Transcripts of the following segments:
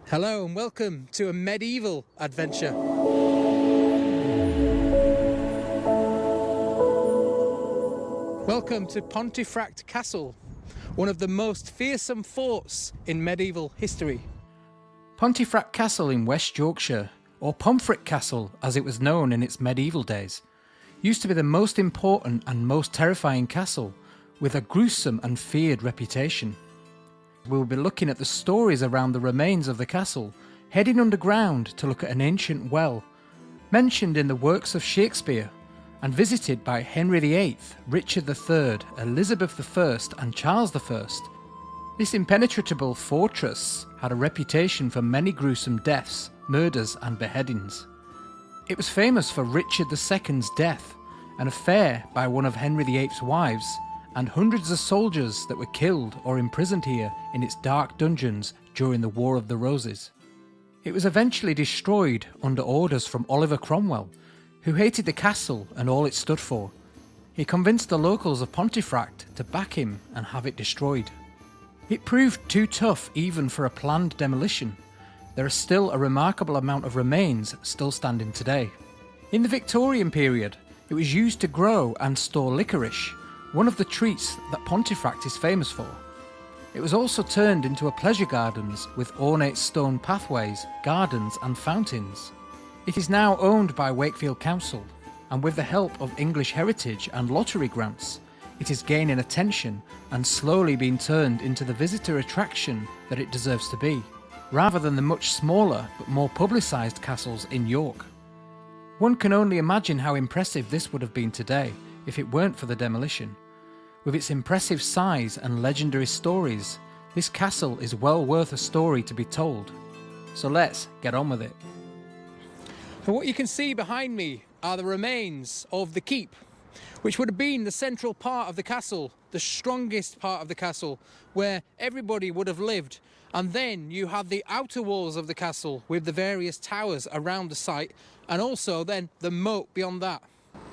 Hello and welcome to a medieval adventure. Welcome to Pontefract Castle, one of the most fearsome forts in medieval history. Pontefract Castle in West Yorkshire, or Pontefract Castle as it was known in its medieval days, used to be the most important and most terrifying castle, with a gruesome and feared reputation. We'll be looking at the stories around the remains of the castle, heading underground to look at an ancient well, mentioned in the works of Shakespeare, and visited by Henry VIII, Richard III, Elizabeth I and Charles I. This impenetrable fortress had a reputation for many gruesome deaths, murders and beheadings. It was famous for Richard II's death, an affair by one of Henry VIII's wives, and hundreds of soldiers that were killed or imprisoned here in its dark dungeons during the War of the Roses. It was eventually destroyed under orders from Oliver Cromwell, who hated the castle and all it stood for. He convinced the locals of Pontefract to back him and have it destroyed. It proved too tough even for a planned demolition. There are still a remarkable amount of remains still standing today. In the Victorian period, it was used to grow and store licorice, one of the treats that Pontefract is famous for. It was also turned into a pleasure gardens with ornate stone pathways, gardens and fountains. It is now owned by Wakefield Council, and with the help of English heritage and lottery grants, it is gaining attention and slowly being turned into the visitor attraction that it deserves to be, rather than the much smaller but more publicised castles in York. One can only imagine how impressive this would have been today if it weren't for the demolition. With its impressive size and legendary stories, this castle is well worth a story to be told. So let's get on with it. And what you can see behind me are the remains of the keep, which would have been the central part of the castle, the strongest part of the castle, where everybody would have lived. And then you had the outer walls of the castle with the various towers around the site, and also then the moat beyond that.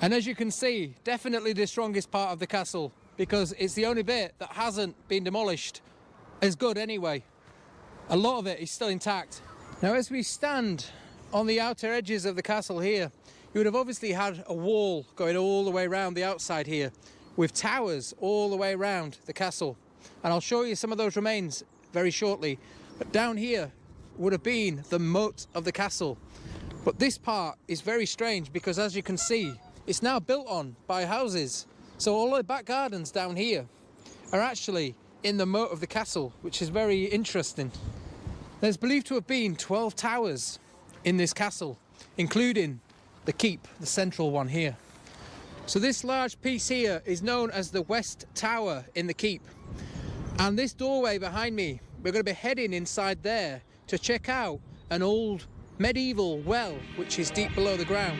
And as you can see, definitely the strongest part of the castle, because it's the only bit that hasn't been demolished. It's good anyway. A lot of it is still intact. Now, as we stand on the outer edges of the castle here, you would have obviously had a wall going all the way around the outside here, with towers all the way around the castle. And I'll show you some of those remains very shortly. But down here would have been the moat of the castle. But this part is very strange because, as you can see, it's now built on by houses. So all the back gardens down here are actually in the moat of the castle, which is very interesting. There's believed to have been 12 towers in this castle, including the keep, the central one here. So this large piece here is known as the West Tower in the keep. And this doorway behind me, we're going to be heading inside there to check out an old medieval well, which is deep below the ground.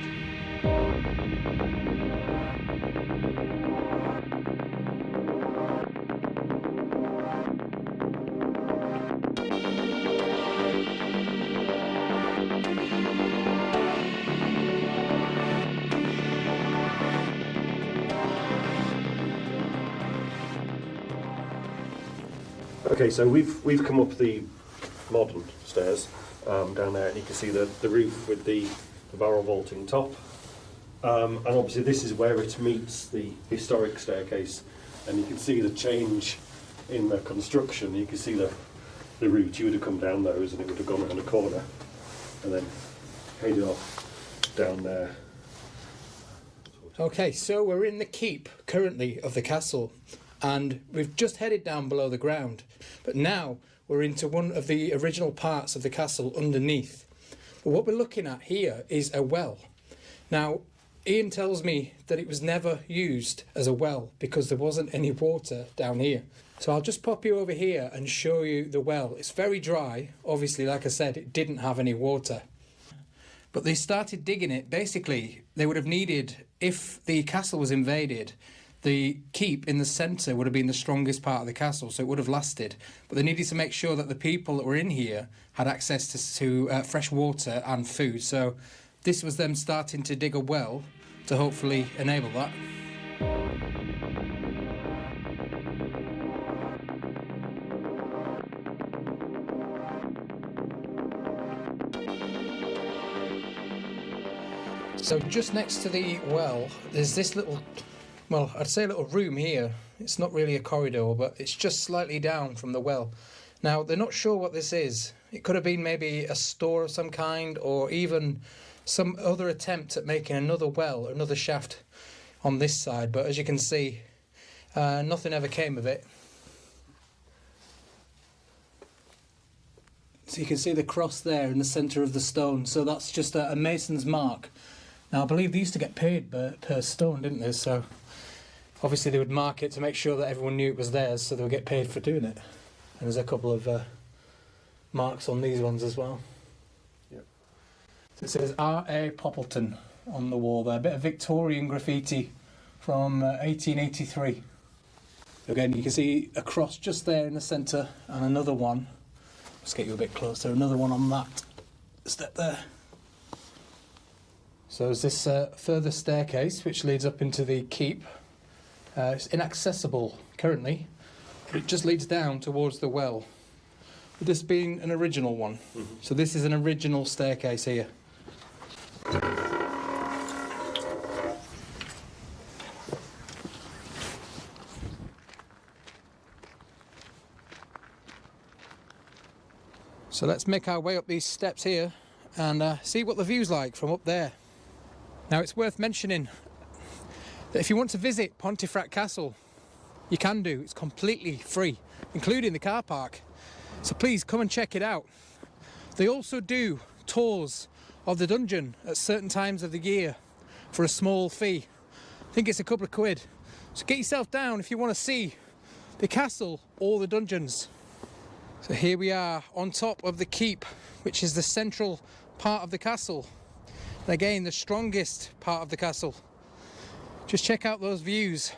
Okay, so we've come up the modern stairs down there, and you can see the roof with the barrel vaulting top. And obviously this is where it meets the historic staircase, and you can see the change in the construction. You can see the route. You would have come down those and it would have gone around a corner and then headed off down there. Okay, so we're in the keep currently of the castle, and we've just headed down below the ground, but now we're into one of the original parts of the castle underneath. But what we're looking at here is a well. Now, Ian tells me that it was never used as a well because there wasn't any water down here. So I'll just pop you over here and show you the well. It's very dry. Obviously, like I said, it didn't have any water. But they started digging it. Basically, they would have needed, if the castle was invaded, the keep in the centre would have been the strongest part of the castle, so it would have lasted. But they needed to make sure that the people that were in here had access to fresh water and food. So this was them starting to dig a well to hopefully enable that. So just next to the well, there's this little, well, I'd say a little room here. It's not really a corridor, but it's just slightly down from the well. Now, they're not sure what this is. It could have been maybe a store of some kind, or even some other attempt at making another well, another shaft on this side. But as you can see, nothing ever came of it. So you can see the cross there in the centre of the stone. So that's just a mason's mark. Now, I believe they used to get paid per stone, didn't they? So obviously they would mark it to make sure that everyone knew it was theirs, so they would get paid for doing it. And there's a couple of marks on these ones as well. Yep. So it says R.A. Poppleton on the wall there. A bit of Victorian graffiti from 1883. Again, you can see a cross just there in the centre, and another one. Let's get you a bit closer. Another one on that step there. So there's this further staircase which leads up into the keep. It's inaccessible currently, but it just leads down towards the well. With this being an original one. Mm-hmm. So this is an original staircase here. So let's make our way up these steps here and see what the view's like from up there. Now, it's worth mentioning that if you want to visit Pontefract Castle, you can do. It's completely free, including the car park. So please come and check it out. They also do tours of the dungeon at certain times of the year for a small fee. I think it's a couple of quid. So get yourself down if you want to see the castle or the dungeons. So here we are on top of the keep, which is the central part of the castle. And again, the strongest part of the castle. Just check out those views.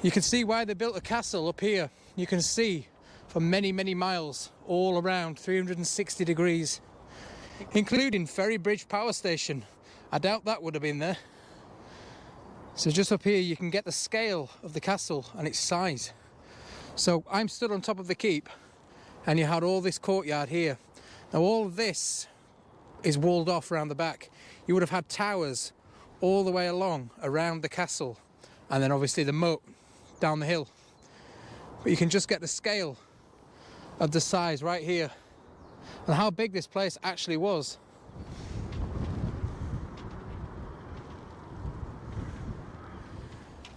You can see why they built a castle up here. You can see for many, many miles all around, 360 degrees, including Ferrybridge Power Station. I doubt that would have been there. So just up here you can get the scale of the castle and its size. So I'm stood on top of the keep, and you had all this courtyard here. Now all of this is walled off around the back. You would have had towers all the way along around the castle, and then obviously the moat down the hill. But you can just get the scale of the size right here and how big this place actually was.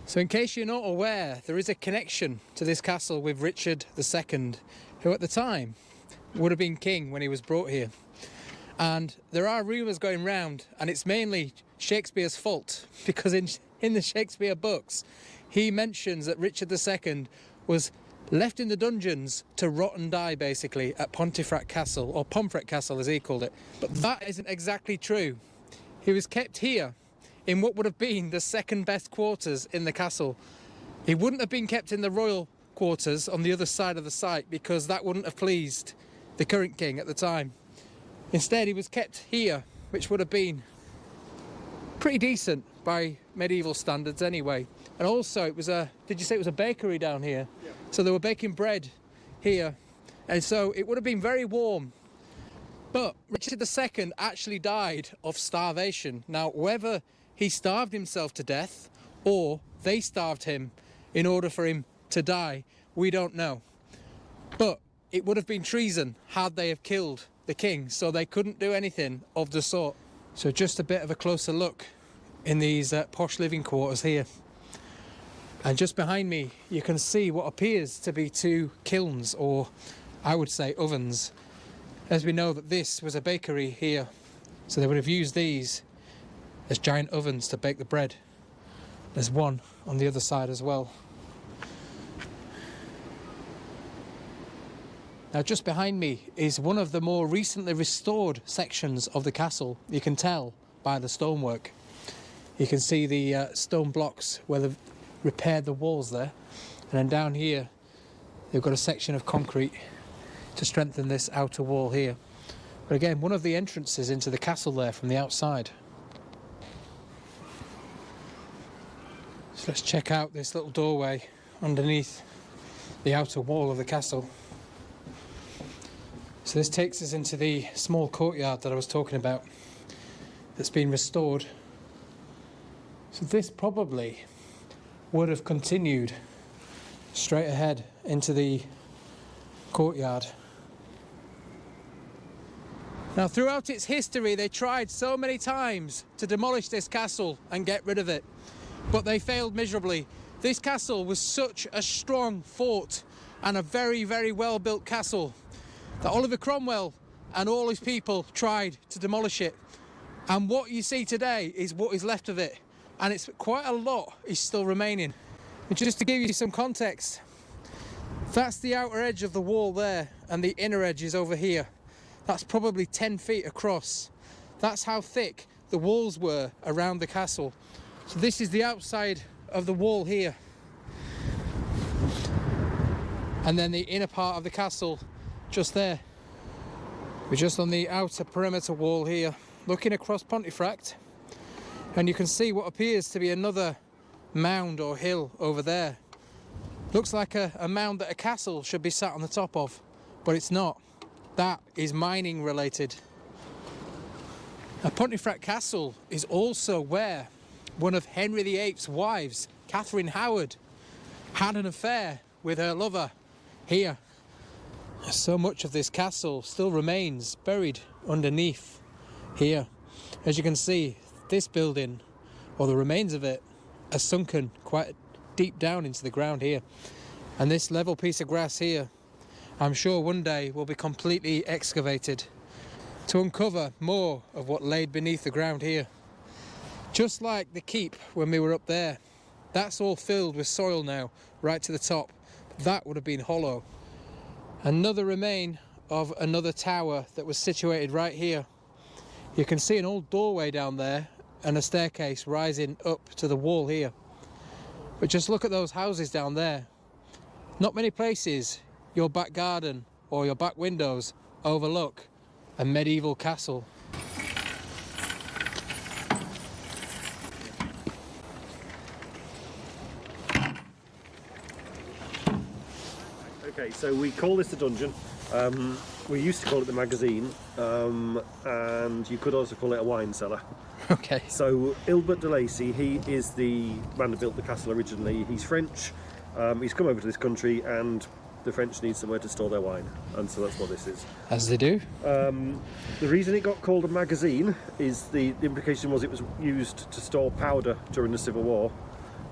So in case you're not aware, there is a connection to this castle with Richard II, who at the time would have been king when he was brought here. And there are rumours going round, and it's mainly Shakespeare's fault, because in the Shakespeare books, he mentions that Richard II was left in the dungeons to rot and die, basically, at Pontefract Castle, or Pontefract Castle as he called it. But that isn't exactly true. He was kept here in what would have been the second best quarters in the castle. He wouldn't have been kept in the royal quarters on the other side of the site, because that wouldn't have pleased the current king at the time. Instead, he was kept here, which would have been pretty decent by medieval standards anyway. And also it was did you say it was a bakery down here? Yeah. So they were baking bread here, and so it would have been very warm. But Richard II actually died of starvation. Now, whether he starved himself to death or they starved him in order for him to die, we don't know. But it would have been treason had they have killed the king, so they couldn't do anything of the sort. So just a bit of a closer look in these posh living quarters here. And just behind me you can see what appears to be two kilns, or I would say ovens, as we know that this was a bakery here, so they would have used these as giant ovens to bake the bread. There's one on the other side as well. Now just behind me is one of the more recently restored sections of the castle. You can tell by the stonework. You can see the stone blocks where they've repaired the walls there, and then down here they've got a section of concrete to strengthen this outer wall here. But again, one of the entrances into the castle there from the outside. So let's check out this little doorway underneath the outer wall of the castle. So this takes us into the small courtyard that I was talking about that's been restored. So this probably would have continued straight ahead into the courtyard. Now, throughout its history, they tried so many times to demolish this castle and get rid of it, but they failed miserably. This castle was such a strong fort and a very, very well built castle that Oliver Cromwell and all his people tried to demolish it. And what you see today is what is left of it, and it's quite a lot is still remaining. And just to give you some context, that's the outer edge of the wall there, and the inner edge is over here. That's probably 10 feet across. That's how thick the walls were around the castle. So this is the outside of the wall here. And then the inner part of the castle just there. We're just on the outer perimeter wall here, looking across Pontefract, and you can see what appears to be another mound or hill over there. Looks like a mound that a castle should be sat on the top of, but it's not. That is mining related. Pontefract Castle is also where one of Henry VIII's wives, Catherine Howard, had an affair with her lover here. So much of this castle still remains buried underneath here. As you can see, this building, or the remains of it, are sunken quite deep down into the ground here. And this level piece of grass here, I'm sure one day will be completely excavated to uncover more of what laid beneath the ground here. Just like the keep when we were up there, that's all filled with soil now, right to the top. That would have been hollow. Another remain of another tower that was situated right here. You can see an old doorway down there and a staircase rising up to the wall here. But just look at those houses down there. Not many places your back garden or your back windows overlook a medieval castle. Okay, so we call this the dungeon. We used to call it the magazine, and you could also call it a wine cellar. Okay. So Ilbert de Lacy, he is the man that built the castle originally. He's French. He's come over to this country, and the French need somewhere to store their wine, and so that's what this is. As they do. The reason it got called a magazine is the implication was it was used to store powder during the Civil War,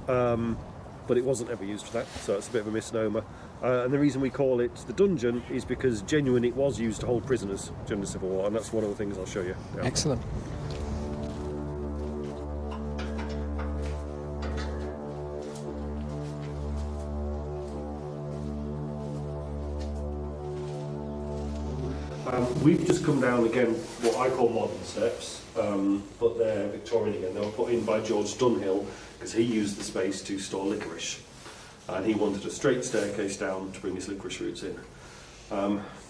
but it wasn't ever used for that, so it's a bit of a misnomer. And the reason we call it the dungeon is because genuinely it was used to hold prisoners during the Civil War, and that's one of the things I'll show you. Yeah. Excellent. We've just come down again what I call modern steps, but they're Victorian again. They were put in by George Dunhill because he used the space to store licorice, and he wanted a straight staircase down to bring his licorice roots in.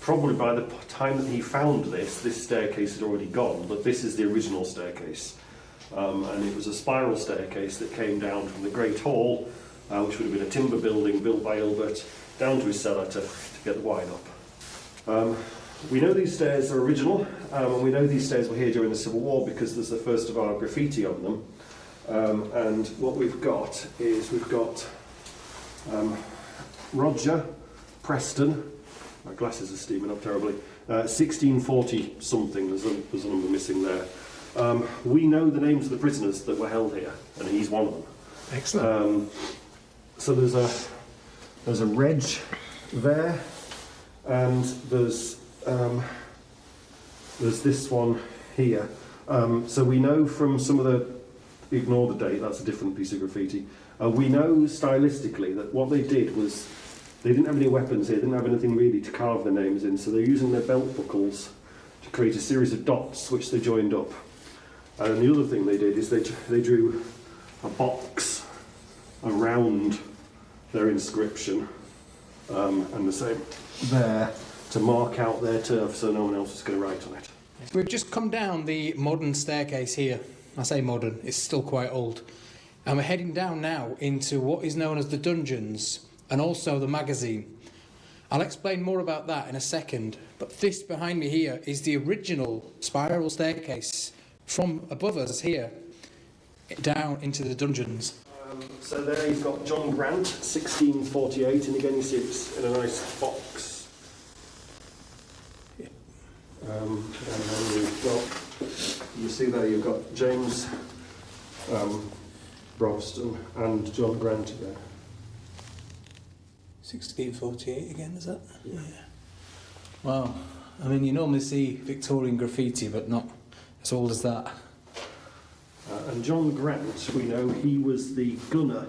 Probably by the time that he found this staircase had already gone, but this is the original staircase, and it was a spiral staircase that came down from the Great Hall, which would have been a timber building built by Ilbert, down to his cellar to get the wine up. We know these stairs are original, and we know these stairs were here during the Civil War because there's the first of our graffiti on them. And what we've got is Roger Preston, my glasses are steaming up terribly, 1640 something, there's a number missing there. We know the names of the prisoners that were held here, and he's one of them. Excellent. So there's a reg there, and there's this one here. So we know from some of ignore the date, that's a different piece of graffiti. We know stylistically that what they did was they didn't have any weapons here, they didn't have anything really to carve their names in, so they're using their belt buckles to create a series of dots which they joined up. And the other thing they did is they drew a box around their inscription, and the same there, to mark out their turf so no one else is going to write on it. We've just come down the modern staircase here. I say modern, it's still quite old. And we're heading down now into what is known as the dungeons, and also the magazine. I'll explain more about that in a second, but this behind me here is the original spiral staircase from above us here down into the dungeons. So there you've got John Grant, 1648, and again you see it's in a nice box. And then you've got, you see there you've got James Brovston and John Grant there. 1648 again, is that? Yeah. Wow. I mean, you normally see Victorian graffiti, but not as old as that. And John Grant, we know he was the gunner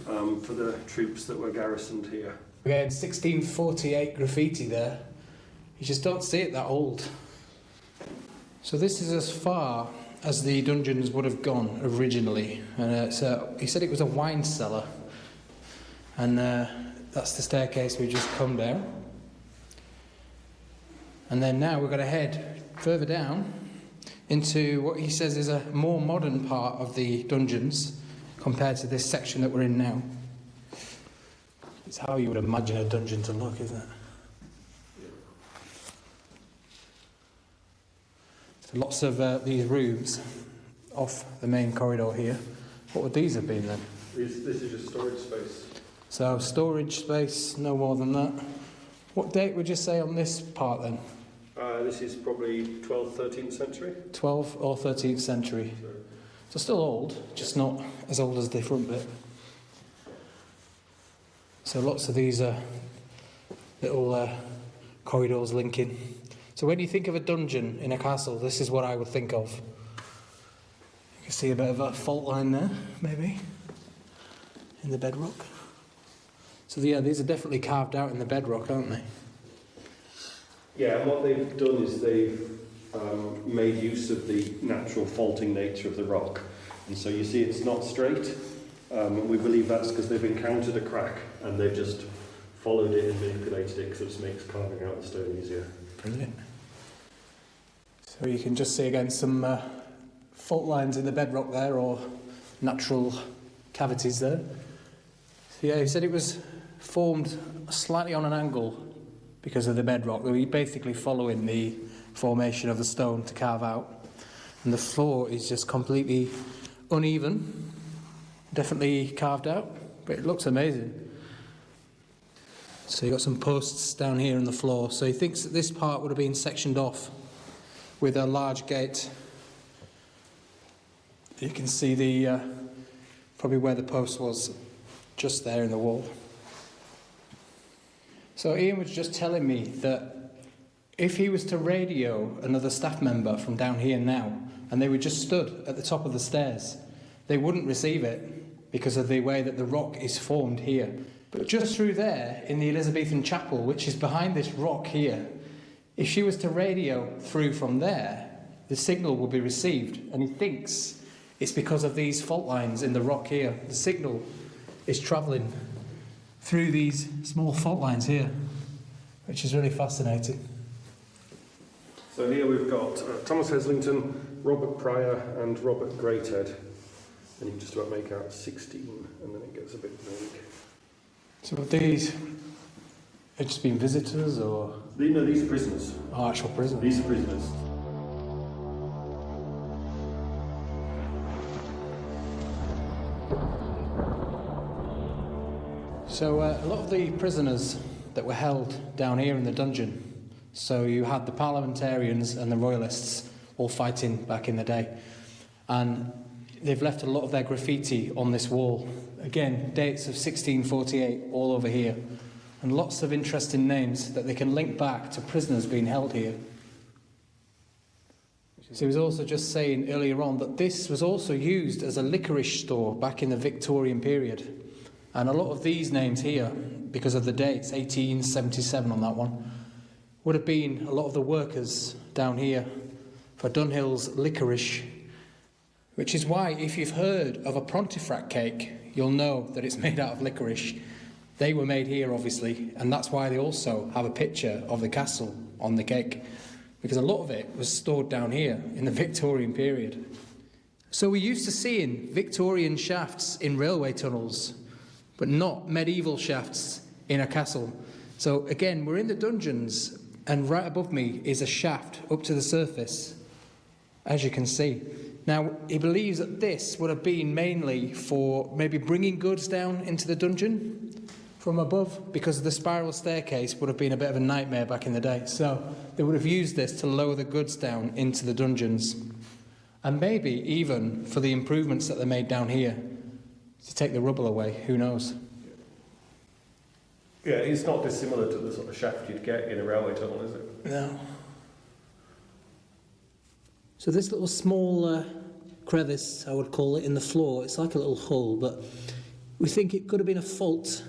for the troops that were garrisoned here. Again, 1648 graffiti there. You just don't see it that old. So this is as far as the dungeons would have gone originally. And he said it was a wine cellar. And that's the staircase we just come down. And then now we're going to head further down into what he says is a more modern part of the dungeons compared to this section that we're in now. It's how you would imagine a dungeon to look, isn't it? So lots of these rooms off the main corridor here. What would these have been then? This is just storage space. So storage space, no more than that. What date would you say on this part then? This is probably 12th, 13th century. 12th or 13th century. So still old, just not as old as the front bit. So lots of these little corridors linking. So when you think of a dungeon in a castle, this is what I would think of. You can see a bit of a fault line there, maybe, in the bedrock. So yeah, these are definitely carved out in the bedrock, aren't they? Yeah, and what they've done is they've made use of the natural faulting nature of the rock. And so you see it's not straight. And we believe that's because they've encountered a crack and they've just followed it and manipulated it because it just makes carving out the stone easier. Brilliant. So you can just see again some fault lines in the bedrock there, or natural cavities there. So yeah, he said it was formed slightly on an angle because of the bedrock. They were basically following the formation of the stone to carve out. And the floor is just completely uneven, definitely carved out, but it looks amazing. So you've got some posts down here in the floor. So he thinks that this part would have been sectioned off with a large gate. You can see the probably where the post was, just there in the wall. So Ian was just telling me that if he was to radio another staff member from down here now, and they were just stood at the top of the stairs, they wouldn't receive it because of the way that the rock is formed here. But just through there, in the Elizabethan chapel, which is behind this rock here, if she was to radio through from there, the signal would be received. And he thinks it's because of these fault lines in the rock here. The signal is travelling through these small fault lines here, which is really fascinating. So here we've got Thomas Heslington, Robert Pryor and Robert Greathead. And you can just about make out 16, and then it gets a bit vague. So have these have just been visitors, or...? No, these are prisoners. Oh, actual prisoners. These are prisoners. So a lot of the prisoners that were held down here in the dungeon, so you had the parliamentarians and the royalists all fighting back in the day, and they've left a lot of their graffiti on this wall. Again, dates of 1648 all over here, and lots of interesting names that they can link back to prisoners being held here. So he was also just saying earlier on that this was also used as a licorice store back in the Victorian period. And a lot of these names here, because of the dates, 1877 on that one, would have been a lot of the workers down here for Dunhill's licorice, which is why if you've heard of a Pontefract cake, you'll know that it's made out of licorice. They were made here, obviously, and that's why they also have a picture of the castle on the cake, because a lot of it was stored down here in the Victorian period. So we're used to seeing Victorian shafts in railway tunnels, but not medieval shafts in a castle. So again, we're in the dungeons, and right above me is a shaft up to the surface, as you can see. Now, he believes that this would have been mainly for maybe bringing goods down into the dungeon from above, because the spiral staircase would have been a bit of a nightmare back in the day. So they would have used this to lower the goods down into the dungeons. And maybe even for the improvements that they made down here, to take the rubble away, who knows? Yeah, it's not dissimilar to the sort of shaft you'd get in a railway tunnel, is it? No. So this little small crevice, I would call it, in the floor, it's like a little hole, but we think it could have been a fault,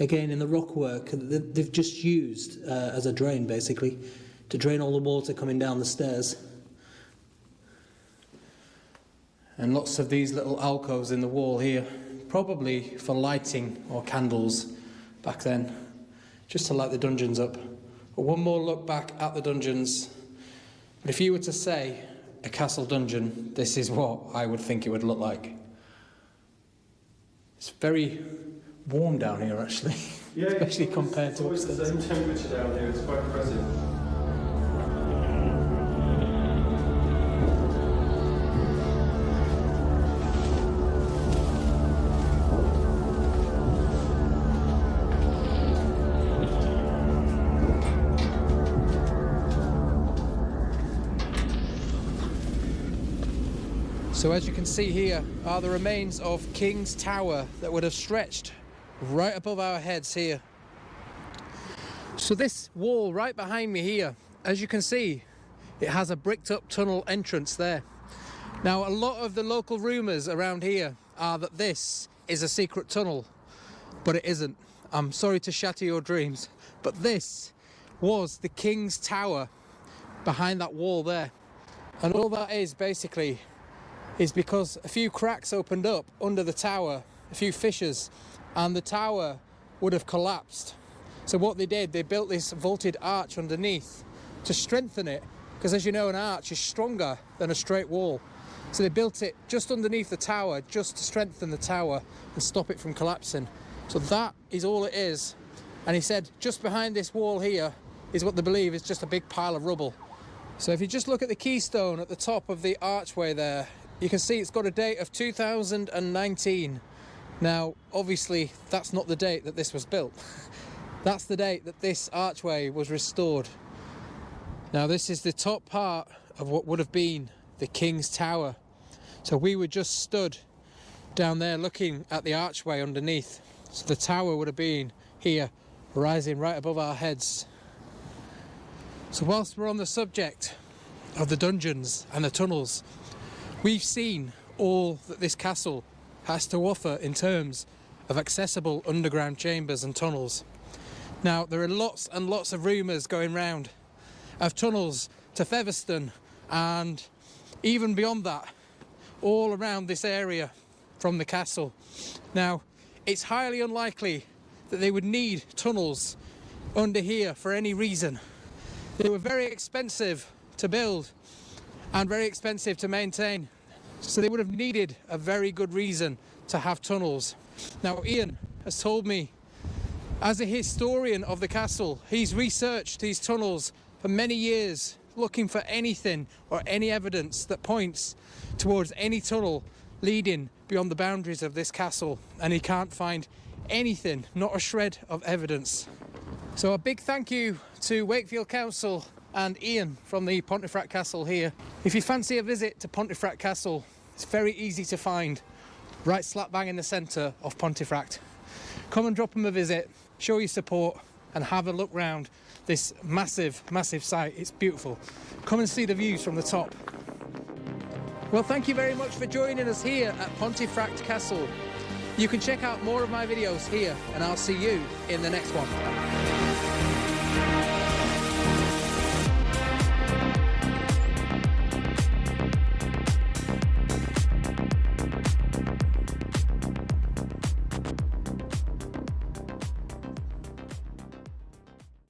again, in the rockwork that they've just used as a drain, basically, to drain all the water coming down the stairs. And lots of these little alcoves in the wall here, probably for lighting or candles back then, just to light the dungeons up. But one more look back at the dungeons. But if you were to say a castle dungeon, this is what I would think it would look like. It's very warm down here, actually, Yeah, especially compared to upstairs. It's always the same temperature down here, it's quite impressive. So as you can see here are the remains of King's Tower that would have stretched right above our heads here. So this wall right behind me here, as you can see, it has a bricked up tunnel entrance there. Now a lot of the local rumours around here are that this is a secret tunnel, but it isn't. I'm sorry to shatter your dreams, but this was the King's Tower behind that wall there. And all that is basically is because a few cracks opened up under the tower, a few fissures, and the tower would have collapsed. So what they did, they built this vaulted arch underneath to strengthen it, because as you know, an arch is stronger than a straight wall. So they built it just underneath the tower, just to strengthen the tower and stop it from collapsing. So that is all it is. And he said just behind this wall here is what they believe is just a big pile of rubble. So if you just look at the keystone at the top of the archway there, you can see it's got a date of 2019. Now, obviously, that's not the date that this was built. That's the date that this archway was restored. Now, this is the top part of what would have been the King's Tower. So we were just stood down there looking at the archway underneath. So the tower would have been here, rising right above our heads. So whilst we're on the subject of the dungeons and the tunnels, we've seen all that this castle has to offer in terms of accessible underground chambers and tunnels. Now, there are lots and lots of rumours going round of tunnels to Fearsome and even beyond that, all around this area from the castle. Now, it's highly unlikely that they would need tunnels under here for any reason. They were very expensive to build and very expensive to maintain. So they would have needed a very good reason to have tunnels. Now, Ian has told me, as a historian of the castle, he's researched these tunnels for many years, looking for anything or any evidence that points towards any tunnel leading beyond the boundaries of this castle, and he can't find anything, not a shred of evidence. So a big thank you to Wakefield Council and Ian from the Pontefract Castle here. If you fancy a visit to Pontefract Castle, it's very easy to find, right slap bang in the centre of Pontefract. Come and drop them a visit, show your support, and have a look round this massive, massive site. It's beautiful. Come and see the views from the top. Well, thank you very much for joining us here at Pontefract Castle. You can check out more of my videos here, and I'll see you in the next one.